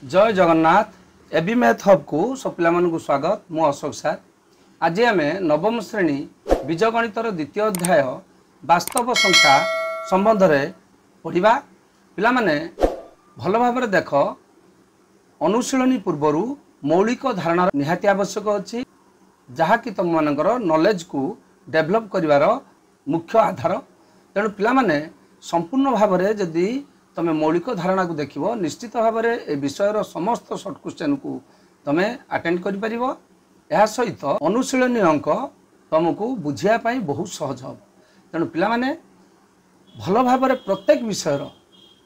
जय Jagannath AB math hub को सब पिला स्वागत मु अशोक सार। आज आम नवम श्रेणी बीजगणितर द्वितीय अध्याय वास्तव संख्या संबंध में पढ़ा। पिला माने भल भाव देख अनुशीलनी पूर्वर मौलिक धारणा निहाती आवश्यक अच्छी जहाँकि तुम मानकर नॉलेज को डेवलप करिवार मुख्य आधार। तेणु पिला माने संपूर्ण भाव में जदि तुम मौलिक धारणा को देख निश्चित भाव में ए विषयर समस्त सर्ट क्वेश्चन को तुम अटेंड कर सहित अनुशीलनी अंक तुमको बुझापी बहुत सहज हम। तेणु पिला माने भल भाव में प्रत्येक विषयर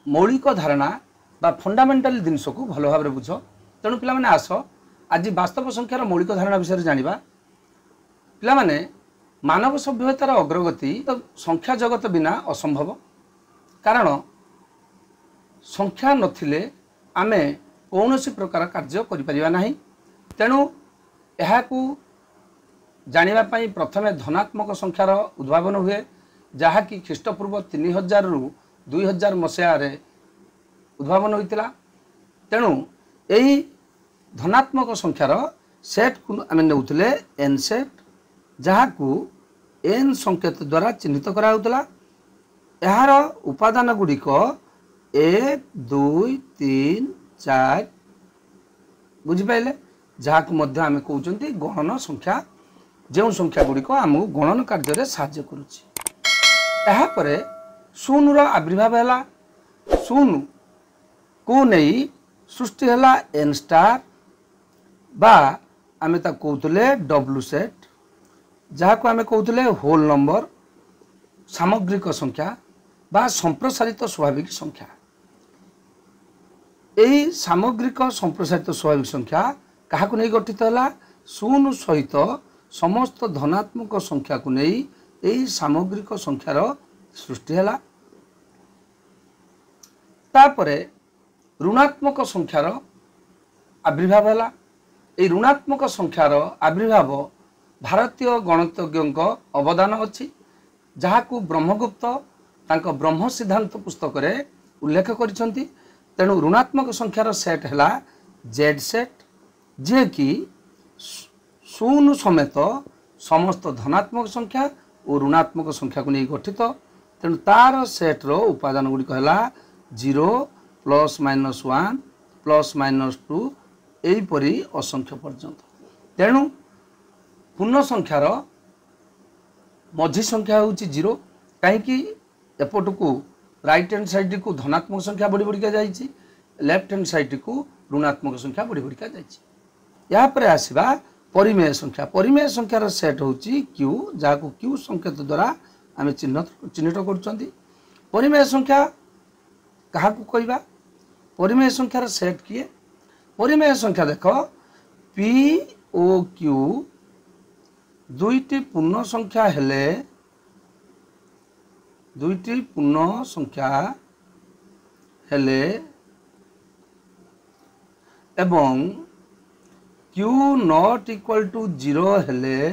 मौलिक धारणा बा फंडामेंटाल जिनस को भल भाव में बुझ। तेणु पिला माने आस आज वास्तव संख्यार मौलिक धारणा विषय जानिबा। पिला माने मानव सभ्यतार अग्रगति तो संख्या जगत बिना असंभव। कारण संख्या नथिले आमे कौनसी प्रकार कार्य करिपरिबा नाही। तेणु एहाकू जानिबा पई प्रथमे धनात्मक संख्यार उद्भावन हुए जहाँकि ख्रीष्टपूर्व 3000 रु 2000 मसीहा रे उद्भावन होइतिला। तेणु एही धनात्मक संख्यार सेट को आमे नेउतिले एन सेट जहाँकू एन संकेत द्वारा चिन्हित करा होतला। एहार उपादान गुड़िक 1 2 3 4 बुझिपाइले जहाँ को मध्य आमे कहउचंती गणन संख्या जो संख्या गुड़िक आमको गणन कार्य रे साहाय्य करुछि। एहा परे शून्य रो आविर्भाव हैला। शून्य को नहीं सृष्टि हैला एन स्टार बा आमे ता कहउतले डब्ल्यू सेट जहाँ को आमे कहउतले होल नंबर सामग्रिक संख्या बा संप्रसारित स्वाभाविक संख्या। यही सामग्रिक संप्रसारित स्वाभाविक संख्या क्या नहीं गठित है शून्य सहित समस्त धनात्मक संख्या को नहीं यही सामग्रिक संख्यार सृष्टि है। तापरे ऋणात्मक संख्यार आविर्भाव है। यही ऋणात्मक संख्यार आविर्भाव भारतीय गणितज्ञ अवदान अच्छी जहाँ को ब्रह्मगुप्त तांको ब्रह्म सिद्धांत पुस्तक रे उल्लेख करिसंती। तेणु ऋणात्मक संख्यार सेट हैला जेड सेट जे कि शून्य समेत समस्त धनात्मक संख्या और ऋणात्मक संख्या को नहीं गठित। तेणु तार सेट रो उपादान गुड़िक हैला 0 +-1 +-2 एहीपरि असंख्य पर्यंत। तेणु पूर्ण संख्यार मझी संख्या होची 0 कहीं एपट को राइट हैंड साइड को धनात्मक संख्या बढ़ी बढ़िका जाइए लेफ्ट हैंड साइड को ऋणात्मक संख्या बढ़ी बढ़िका जाइए। यापर आसवा परिमेय संख्या। परिमेय संख्यार सेट होची क्यू जहाँ को क्यू संकेत द्वारा आम चिन्हित कर। परिमेय संख्या क्या कहवा परिमेय संख्यार सेट किए परिमेय संख्या देख पी ओ क्यू दुईटी पूर्ण संख्या हेले दुईटी पूर्ण संख्या हेले एवं क्यू नॉट इक्वल टू 0 हेले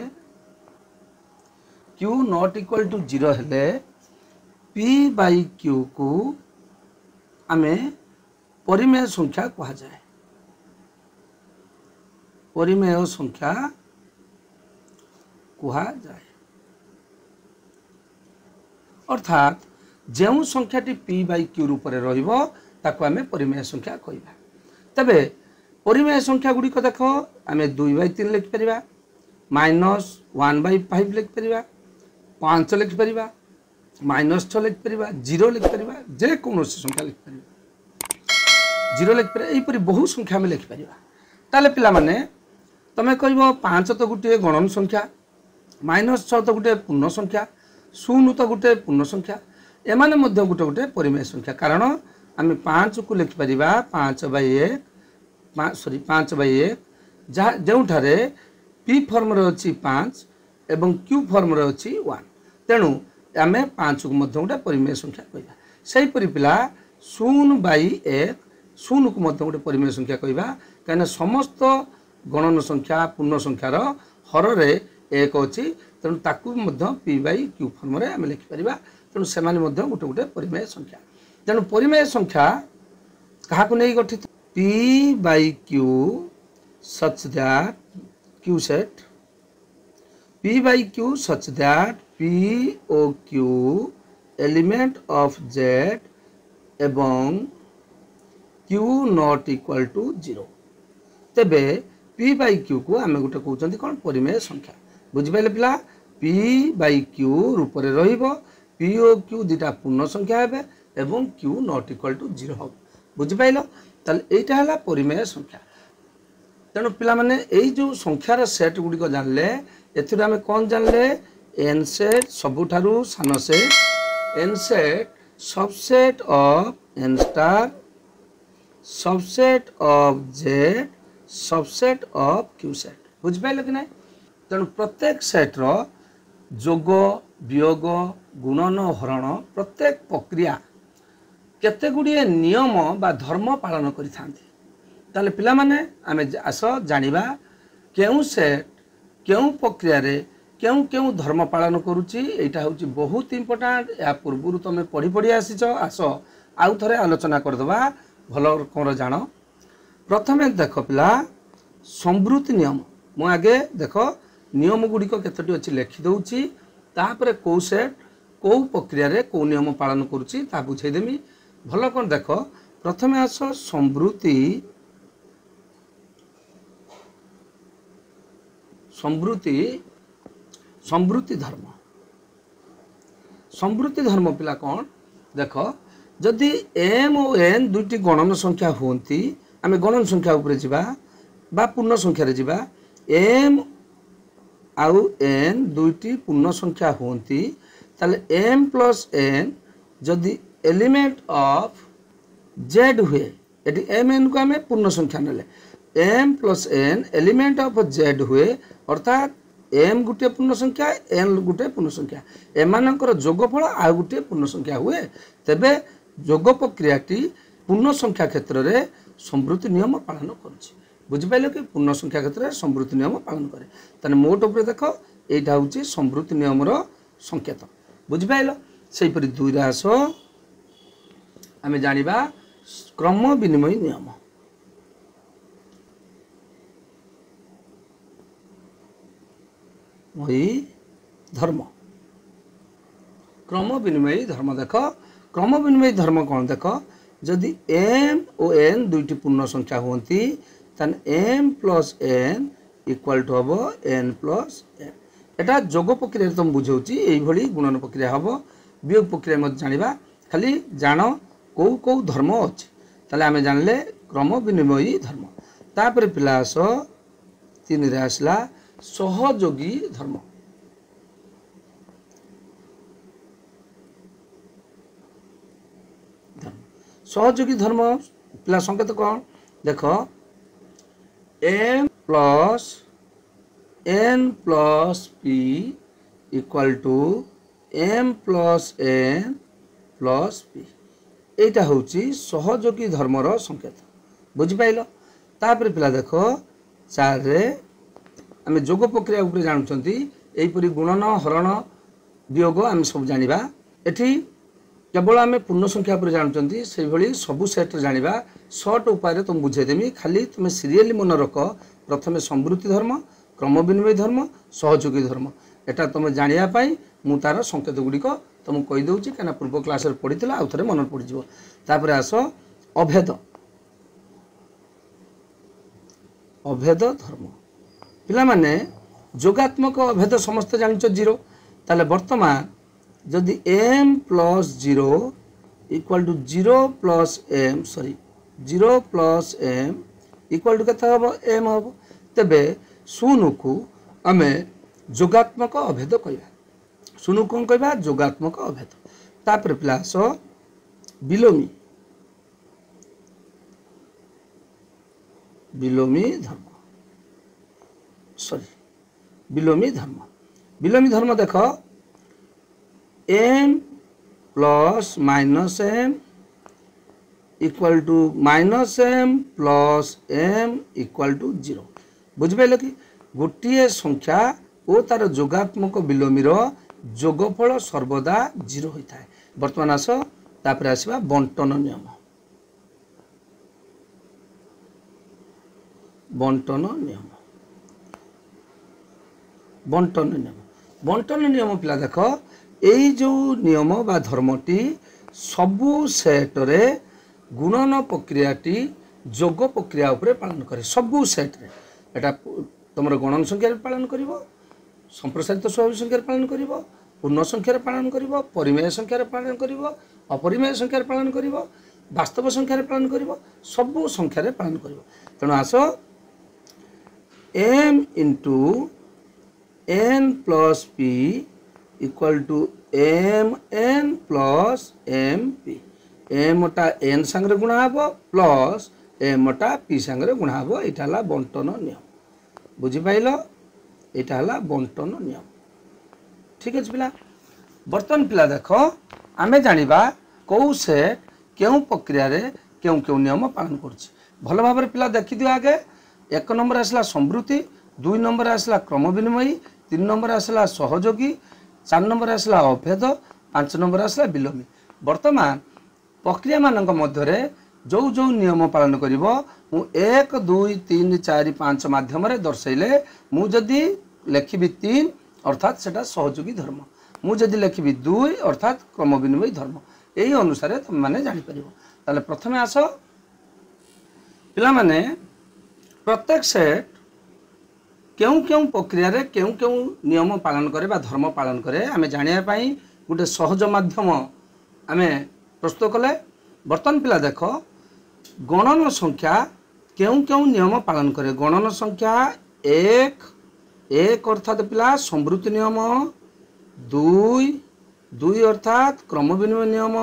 क्यू नॉट इक्वल टू 0 हेले पी बाई क्यू को आमे परिमेय संख्या कहा जाए। परिमेय संख्या कहा जाए अर्थात जो संख्याटी पी बाई क्यू रूप में रही परिमेय संख्या कहवा। तबे परिमेय संख्या गुड़िक देख आम 2/3 लिखिपर -1/5 लिखिपर 5 लिखिपर -6 लिखिपर 0 लिखिपर जेकोसी संख्या लिखिपर 0 लिखिपर यहीपरि बहुत संख्या आम लिखिपर। ताले पिला माने तमे कहबो 5 तो गोटे गणन संख्या -6 तो गोटे पूर्ण संख्या 0 तो गोटे पूर्ण संख्या एमाने मध्य गोटे गोटे परिमेय संख्या। कारण आम 5 को लिखिपर 5/1 जहाँ जो पी फर्म अच्छी 5 एवं क्यू फर्म अच्छी 1। तेणु आम 5 को मध्य गोटे परिमेय संख्या कहवा। सेहीपरि पिला 0/1 0 को मध्य गोटे परिमेय संख्या कहवा कहीं समस्त गणन संख्या पूर्ण संख्यार हर रे 1 अच्छी। तेणु ताकू पी बाई क्यू फर्म आम लिखिपर। तेणु से गोटे गोटे परिमेय संख्या। तेणु परिमेय संख्या क्या नहीं गठित P by Q such that Q set P by Q such that P O Q element of Z एवं Q not equal to 0 तेबे P by Q को आम गोटे कहते कौन परिमेय संख्या बुझिपारे पिला P by Q रूप में रहिबो P O Q दुटा पूर्ण संख्या हेबे एवं Q not equal to 0 हो बुझिपाइल ताले एटा हला परिमेय संख्या तेणु पिला माने एई जो संख्यार सेट गुडी को जानले एथिरे आमे कोन जानले n सेट सबुठारु सान set n set subset of n star subset of z subset of q set बुझ पाइल कि नहीं तेणु प्रत्येक सेट रो जोग वियोग गुणन हरण प्रत्येक प्रक्रिया केते गुडिए नियम बा धर्म पालन करि थांती ताले पिला माने आमे आस जानिबा केउ सेट केउ प्रक्रिया रे केउ केउ धर्म पालन करूची एटा होची बहुत इंपोर्टेंट या पूर्वरु तमे पढ़ी पढ़ी आसीच आस आउ थरे आलोचना कर दबा भलो कोन जानो प्रथमे देखो पिला संवृत्ति नियम मु आगे देखो नियम गुडी को केतटी अछि लिखि दउची तापरे को सेट को प्रक्रिया रे को नियम पालन करूची ता बुझाई देमी भलो कोन देखो प्रथमे आस संवृत्ति संवृत्ति धर्म पिला कौन देख जदि m और n दुईटी गणन संख्या होती आम गणन संख्या उपरे जिबा बा पूर्ण संख्या रे जिबा m आउ n दुईटी पूर्ण संख्या होती ताले m प्लस n जदि एलिमेंट ऑफ z हुए एटी m n को आम पूर्ण संख्या नेले m plus n element of z हुए अर्थात m गुटे पूर्ण संख्या n गुटे पूर्ण संख्या एमानकर जोगफल आ गुटे पूर्ण संख्या हुए तेबे जोग प्रक्रियाटी पूर्ण संख्या क्षेत्र रे संवृत्ति नियम पालन करुछि बुझिपाइल कि पूर्ण संख्या क्षेत्र रे संवृत्ति नियम पालन करे तने मोट ऊपर देखो एटा होछि संवृत्ति नियम रो संकेत बुझिपाइल सेहि परि दुई रास आमे जानिबा क्रम विनिमय नियम वही धर्म क्रम विनिमयी धर्म देख क्रम विनिमयी धर्म कौन देख जदि m और n दुईटी पूर्ण संख्या होती ताने m plus n equal to हम n प्लस n एटा जोग प्रक्रिया तुम बुझाऊँगी यही गुणन प्रक्रिया हम वियोग प्रक्रिया मत जाना खाली जान कौ कौ धर्म अच्छे ताले आमे जानले क्रम विनिमयी धर्म तापर पिला आस 3 रे आसला सहयोगी धर्म सहयोगी धर्म पिला संकेत कौन देख m plus n plus p equal to m plus n plus p एटा होची सहयोगी धर्मर संकेत बुझिपाइल तापर पिला देख 4 रे आम जोग प्रक्रिया उपरे जानुचंती एहीपरि गुणन हरण वियोग आम सब जानिबा एठी केवल आम पूर्ण संख्या उपरे जानुचंती सेही भली सब सेट जानिबा शॉर्ट उपाय तुम बुझेदेमी खाली तुम सीरियली मन रख प्रथमे संवृत्ति धर्म क्रम विनिमय धर्म सहयोगी धर्म एटा तुम जानिया पाई मु तार संकेत गुड़िक तुमको कहि दउची कना पूर्व क्लास रे पढितला आउ थरे मन पड़ जिवो तापर आस अभेद धर्म पिला माने जोगात्मक अभेद समस्त जानिच 0 ताले वर्तमान जदि m plus 0 equal to 0 plus m 0 plus m equal to केता हबो m हबो तबे शून्य को आमे जोगात्मक अभेद कहबा शून्य को कहबा जोगात्मक अभेद तापर प्लस विलोमी धर्म विलोमी धर्म देख m plus minus m equal to minus m plus m equal to 0 बुझिपाइल कि गोटे संख्या और तार जोगात्मक विलोमीर जोगफल सर्वदा 0 होता है वर्तमान आस तापर आसवा बंटन नियम बंटन नियम। बंटन नियम बंटन नियम पिला देख यही जो नियम बा धर्मटी सबु सेट रे गुणन प्रक्रियाटी जोग प्रक्रिया उपरे पालन करे। सबु सेट रे एटा तुम गणन संख्या पालन करिवो, संप्रसारित स्वाभाविक संख्या पालन करिवो, पूर्ण संख्या पालन करिवो, परिमेय संख्या पालन करिवो, अपरिमेय संख्या पालन करिवो, वास्तव संख्या पालन करिवो, सबु संख्या पालन करिवो। तेणु आस m into n plus p equal to mn plus mp। m टा n संगे गुणा हबो प्लस m टा p संगे गुणा हबो। एटा हला बंटन नियम। बुझी पाइलो? एटा हला बंटन नियम। ठीक है पिला। बर्तन पिला देख आमे जानिबा कौ सेट केउ प्रक्रिया रे केउ केउ नियम पालन करछि। भल भाव पिला देखि दियो। आगे 1 नंबर आसला संवृत्ति, 2 नंबर आसला क्रम विनिमयी, 3 नंबर आसला सहयोगी, 4 नंबर आसला अभेद, 5 नंबर आसला विलोमी। वर्तमान प्रक्रिया मानक मध्यरे जो जो नियम पालन करिवो मु 1 2 3 4 5 माध्यम रे दर्शाइले मु जदि लेखिबी 3 अर्थात सेटा सहयोगी धर्म, मु जदि लेखिबी 2 अर्थात क्रम विनिमयी धर्म। यही अनुसार तुम माने जानि परिवो। ताले प्रथमे आसो पिला माने प्रत्येक सेट केउ केउ प्रक्रिया रे केउ केउ नियम पालन करे बा धर्म पालन करे आमे जानिया पई गुटे सहज माध्यम आमे प्रस्तुत कले। बर्तन पिला देख गणन संख्या केउ केउ नियम पालन करे। गणन संख्या 1 अर्थात पिला संवृत्ति नियम, 2 अर्थात क्रम विनिमय नियम,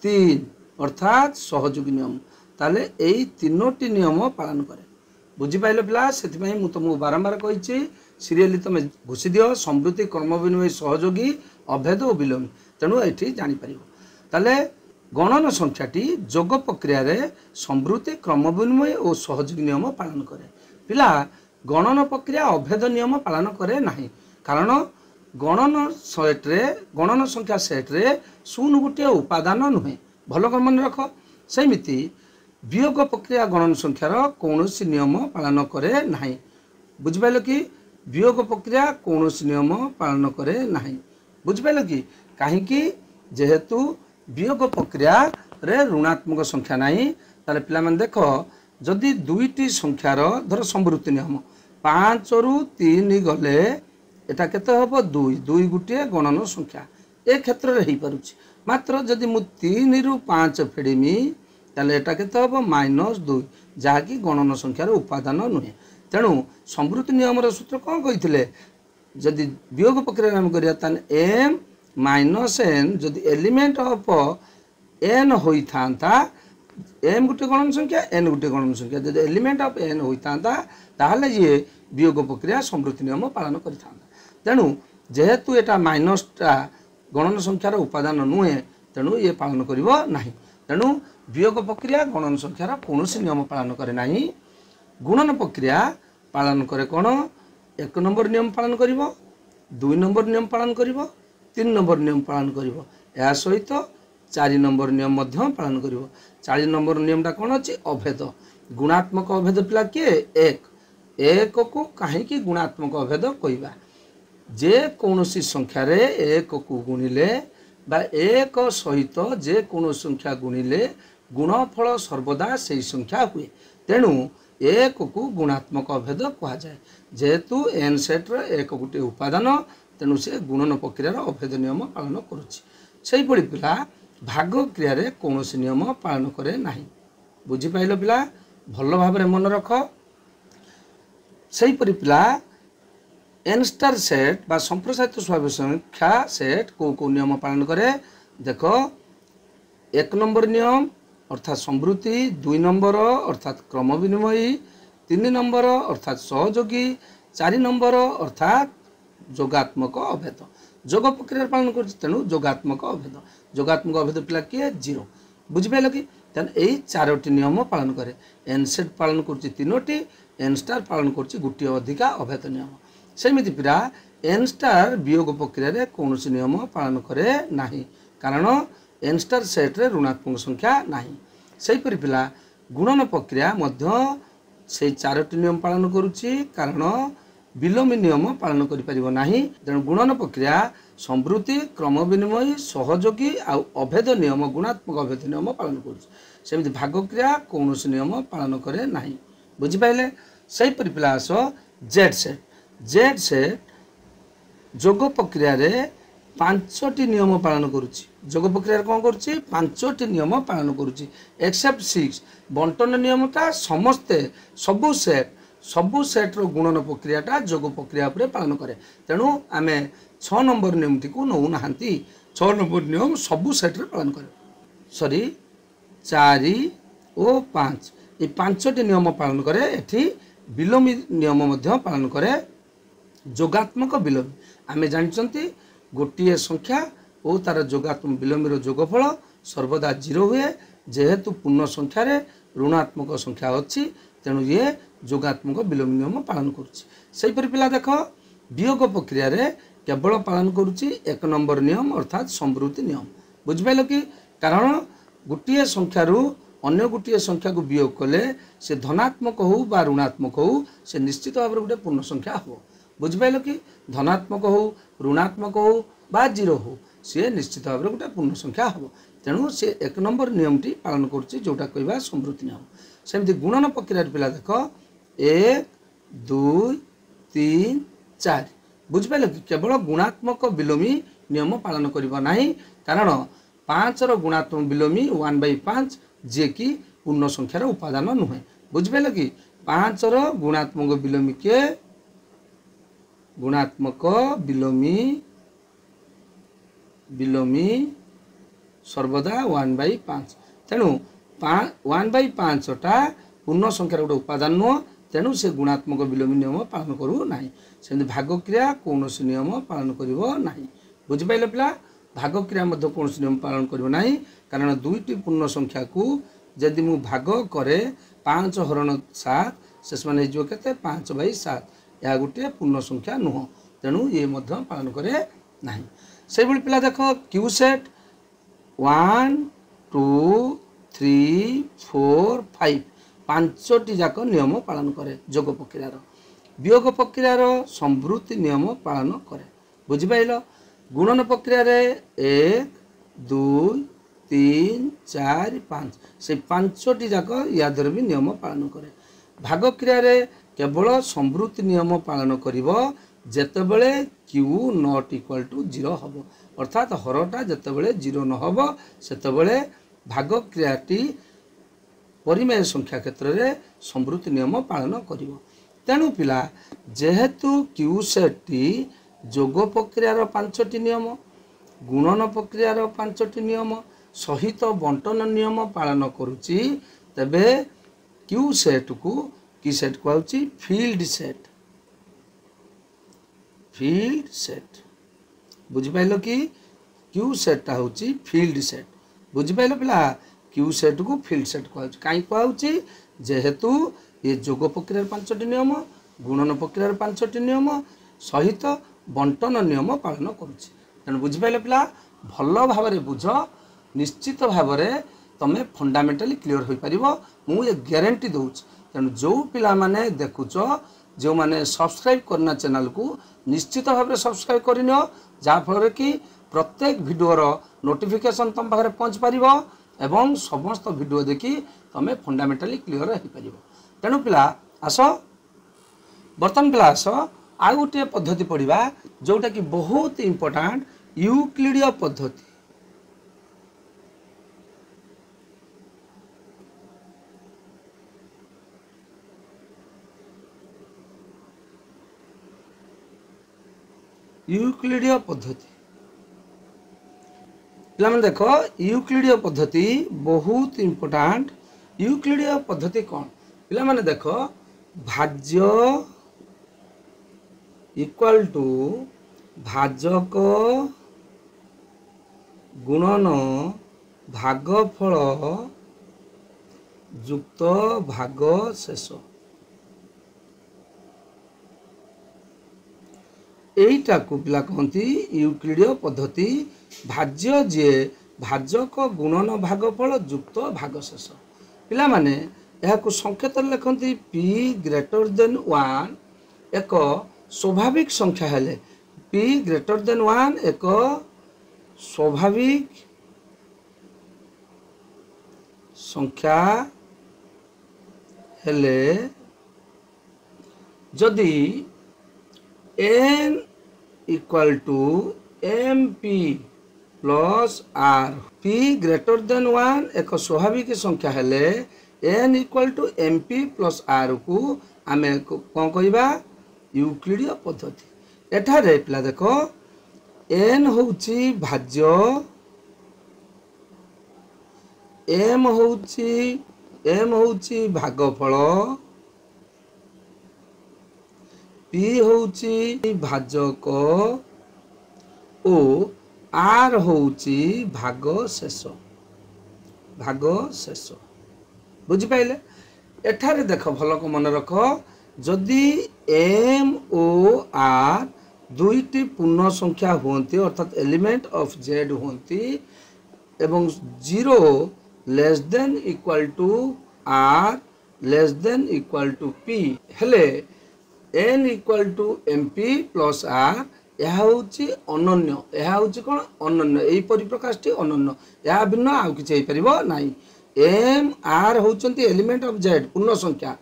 3 अर्थात सहयोगी नियम। ताले एई तीनोटी नियम पालन करे। बुझी पाइलो पिला? सेथिपई मु तुमको बारंबार कहिछि सीरियली तुम घुसी दियो संवृत्ति, क्रम विनिमय, सहयोगी, अभेद और विलोमी। तेणु एठी जानि परिबो। ताले गणन संख्याटी जोग प्रक्रिया रे संवृत्ति, क्रम विनिमय और सहयोगी नियम पालन करे। पिला गणन प्रक्रिया अभेद नियम पालन करे नाही, कारण गणन सेट रे गणन संख्या सेट रे शून्य गोटे उपादान नुहे। भल मन रख। सेमिति वियोग प्रक्रिया गणन संख्यार कौनसी नियम पालन करे नाही। बुझिपाइल कि? वियोग प्रक्रिया कौनसी नियम पालन करे नाही। बुझिपाइल कि? काहेकि जेहेतु वियोग प्रक्रिया रे ऋणात्मक संख्या नाही। ताले पिला मन देख जदि दुईटी संख्यार धर संवृत्ति नियम 5 रु 3 गले एटा केते हबो 2 2 गुटे गणन संख्या ए क्षेत्र रे हेई पारुछि। मात्र जदि मु 3 रु 5 फेडिमी ताले एटा केते हबो -2 जहा कि गणन संख्यार उपादान नुहे। तेणु संवृत्ति नियम रो सूत्र कोन कहिथिले? जदि वियोग प्रक्रिया नाम करिया ताने m - n जदि एलिमेंट ऑफ n होई थांता, m गुटे गणन संख्या n गुटे गणन संख्या, जदि एलिमेंट ऑफ n होई थांता ताहले ये वियोग प्रक्रिया संवृत्ति नियम पालन करि थांता। तेणु जेहेतु एटा माइनसटा गणन संख्यार उपादान नुहे तेणु ये पालन करिवो नाही। तेणु वियोग प्रक्रिया गणन संख्यार कौनसी नियम पालन करे नाही। गुणन प्रक्रिया पालन करे कोन? 1 नंबर नियम पालन करिवो, 2 नंबर नियम पालन करिवो, 3 नंबर नियम पालन करिवो, या सहित 4 नंबर नियम मध्य पालन करिवो। 4 नंबर नियमटा कोन अछि? अभेद। गुणात्मक अभेद पिला के 1 को काहे कि गुणात्मक अभेद कहिबा? जे कौनसी संख्या रे 1 को गुणिले बा 1 सहित जे कौनसी संख्या गुणिले गुणफल सर्वदा से संख्या हुए। तेणु 1 को गुणात्मक अभेद कहा जाए। जेहेतु n सेट रे 1 गुटे उपादान तेणु से गुणन प्रक्रिया अभेद नियम पालन करुछि। सेही परि पिला भाग क्रिया रे कौनसी नियम पालन करे नाही। बुझी पाइलो पिला? भल भाव रे मन रख। सेही परि पिला n स्टार सेट बा संप्रसारित स्वाभाविक संख्या सेट को नियम पालन करे? देखो 1 नंबर नियम अर्थात संवृत्ति, 2 नंबर अर्थात क्रम विनिमयी, 3 नंबर अर्थात सहयोगी, 4 नंबर अर्थात जोगात्मक अभेद। जोग प्रक्रिया पालन कर तेणु जोगात्मक अभेद। जोगात्मक अभेद पिला किए 0। बुझिपाइल कि? तेणु यही 4टी नियम पालन करे। एन सेट पालन कर 3टी, एन स्टार पालन कर गोटे अधिका अभेद नियम। सेमिति पिला एन स्टार वियोग प्रक्रिया रे कौनसी नियम पालन करे नाही, कारण एन स्टार सेट रे ऋणात्मक संख्या नाही। सेही परि पिला गुणन प्रक्रिया मध्य से चारोटी नियम पालन करुच्ची कारण विलोमी नियम पालन करिपरिबो नाही। तेणु गुणन प्रक्रिया संवृत्ति क्रम विनिमय सहयोगी आउ अभेद नियम गुणात्मक अभेद नियम पालन करुच्ची। सेमिति भाग क्रिया कौनसी नियम पालन करे नाही। बुझिपाइले सही परि पिला आस जेड सेट जोग प्रक्रिया रे 5टी नियम पालन करुच्ची। जोग प्रक्रिया कौन करुच्ची 5टी नियम पालन करुच्ची एक्सेप्ट 6 बंटन नियमटा समस्ते सबु सेट्र गुणन प्रक्रियाटा जोग प्रक्रिया पर पालन करे। तेणु आमे 6 नंबर नियमटी को नौ नाहांती 6 नंबर नियम सबु सेट्रे पालन करे। सॉरी 4 और 5 ये 5टी नियम पालन करे। एठी विलोमी नियम मध्य पालन करे। जोगात्मक विलोमी आमे जानचंती गोटिए संख्या और तार जोगात्मक विलोमीर जोगफल सर्वदा 0 हुए जेहेतु पूर्ण संख्यार ऋणात्मक संख्या अच्छी। तेणु ये जोगात्मक विलोमी नियम पालन करुच्ची। सेहीपरि पिला देख वियोग प्रक्रिया रे केवल पालन करुच्ची 1 नंबर नियम अर्थात संवृत्ति नियम। बुझिपाइल कि कारण गोटे संख्यारू अन्य गोटे संख्या को वियोग कले से धनात्मक हो बा ऋणात्मक हो से निश्चित भाव गोटे पूर्ण संख्या हो। बुझिपाइल कि धनात्मक हो ऋणात्मक हो बा 0 हो सी निश्चित भाव गोटे पूर्ण संख्या हम। तेणु से 1 नंबर नियमटी पालन करुच्ची जोटा कहवा संवृत्ति नियम। सेमती गुणन प्रक्रिया पिला देख 1 2 3 4 बुझिपाइल कि केवल गुणात्मक विलोमी नियम पालन करिबो नाही कारण 5 रो गुणात्मक विलोमी 1/5 जे कि पूर्ण संख्यार उपादान नुहे। बुझिपाइल कि 5 रो गुणात्मक विलोमी के गुणात्मक विलोमी सर्वदा 1/5 तेणु 1/5 टा पूर्ण संख्यार गोटे उपादान नुह। तेणु से गुणात्मक विलोमी नियम पालन करू नाही। सेमती भाग क्रिया कौन नियम पालन करिवो नाही। बुझिपाइल पिला भाग क्रिया मध्य कौन नियम पालन करिवो नाही कारण दुईटी पूर्ण संख्या को यदि मु भाग करे 5 हरण 7 शेष मान हो केते 5/7 यह गोटे पूर्ण संख्या नुह। तेणु ये मध्य पालन करे नाही। से भली पिला देख क्यू सेट 1 2 3 4 5 5टी जाक नियम पालन करे। जोग प्रक्रियार वियोग प्रक्रियार संवृत्ति नियम पालन करे। बुझिपाइल गुणन प्रक्रिया रे 1 2 3 4 5 से 5टी जाक यादर भी नियम पालन करे। भाग क्रिया रे केवल संवृत्ति नियम पालन करिवो जेतेबेले क्यू नॉट इक्वल टू 0 हबो अर्थात हरटा जेतेबेले 0 न हबो सेतेबेले भाग क्रियाटी परिमेय संख्या क्षेत्र रे संवृत्ति नियम पालन करिवो। तेणु पिला जेहेतु क्यू सेट टी जोग प्रक्रियार 5टी नियम गुणन प्रक्रियार 5टी नियम सहित बंटन नियम पालन करुच्ची तेबे क्यू सेट को की सेट कहउची फील्ड सेट। बुझिपाइल कि क्यू सेटा होची फील्ड सेट। बुझिपाइल पिला क्यू सेट को फील्ड सेट कहउची काई कहउची जेहेतु ये जोग प्रक्रियार 5टी नियम गुणन प्रक्रियार 5टी नियम सहित बंटन नियम पालन करुच्ची। तेणु बुझिपाइल पिला भल भाव में बुझ निश्चित भाव में तमें फंडामेंटाली क्लीयर हो पार मु ये ग्यारंटी दूची। तेणु जो पिला माने देखुच जो माने सब्सक्राइब करना चैनल को निश्चित भाव में सब्सक्राइब कर जहाँफल कि प्रत्येक भिडर नोटिफिकेशन तुम पाखे पहुँच पार एवं समस्त भिडियो देखी तमें फंडामेंटाली क्लीयर हो पार। तेणु पिला आस बर्तमान पिला आस आ गोटे पद्धति पढ़ा जोटा कि बहुत इंपोर्टाट यूक्लिडीय पद्धति। यूक्लिडीय पद्धति पे देख यूक्लिडीय पद्धति बहुत इंपोर्टाट। यूक्लिडीय पद्धति कौन पे देख भाज्य इक्वल टू भाजक गुणन भागफल युक्त भाग शेष। एटा को पिला कहती यूक्लिडीय पद्धति भाज्य जे भाजक गुणन भागफल युक्त भाग शेष। पिला माने यह संकेत लिखती p ग्रेटर देन 1 एक स्वाभाविक संख्या हेले p ग्रेटर देन 1 एक स्वाभाविक संख्या हेले जदि n equal to mp plus r p greater than 1 एक स्वाभाविक संख्या हेले n equal to mp plus r को आमे कौन कहबा यूक्लिडीय पद्धति। एठारे पिला देखो n होउची भाज्य m होउची भागफल p होउची भाजक ओ r होउची भागशेष बुझी पाइले। एठारे देख भल को मन रख जदि m o r दुईटी पूर्ण संख्या होती अर्थात एलिमेंट ऑफ z होती एवं 0 less than equal to r less than equal to p हेले n equal to mp plus r यह होची अनन्य यह होची कोन अनन्य एई परिप्रकाशटी अनन्य यह भिन्न आउ किछि हेइ परिबो नाही। m r होचंती एलिमेंट ऑफ z पूर्ण संख्या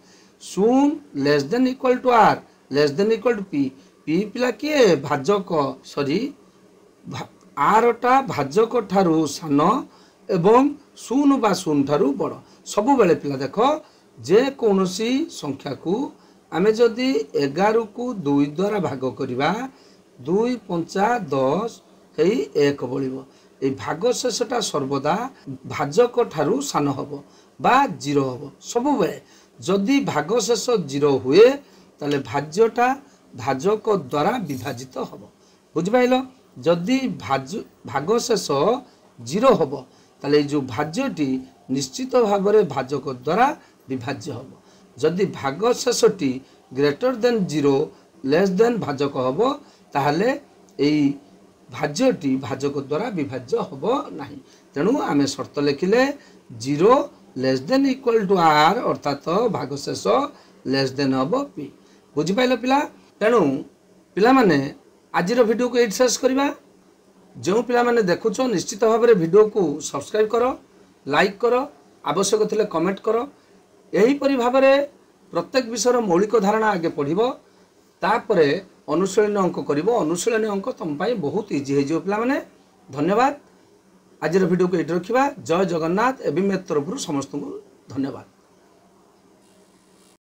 शून less than equal to r less than equal to p p पिला किए भाजक सॉरी r टा भाजक ठारू सान एवं शून बा शून ठारू बड़ सबु बेले पिला देखो जे कोनोसी संख्या को आमे जदि 11 को 2 द्वारा भाग करिबा 2 पंचा 10 हेई 1 बळिबो ए भागशेषटा सर्वदा भाजक ठारू सान हबो बा 0 हबो सबु बेले जदि भागशेष 0 हुए ताले भाज्यटा भाजक द्वारा विभाजित हबो बुझि पाइलो। जदि भागशेष 0 हबो ताले जो भाज्यटी निश्चित भाव में भाजक द्वारा विभाज्य हबो। जदि भागशेषटी ग्रेटर देन 0 लेस देन भाजक हबो ताहले एई भाज्यटी भाजक द्वारा विभाज्य हबो नाही। तेणु आमे शर्त लिखिले 0 less than equal to r अर्थात भागशेष लेस देन हबो p बुझि पाइलो पिला। तेणु पिला माने आजिर वीडियो को एट शेष करबा जो पिला माने देखुछो निश्चित भाव में वीडियो को सब्सक्राइब करो लाइक करो आवश्यक थिले कमेंट करो यही परि भाव में प्रत्येक विषय मौलिक धारणा आगे पढ़िबो तापरे अनुशीलनी अंक करिवो अनुशीलनी अंक तुम पाई बहुत इजी हे जो पिला माने। धन्यवाद। आजिर वीडियो को एट रखिबा। जय जगन्नाथ। एवं मेरे तरफ समस्त को धन्यवाद।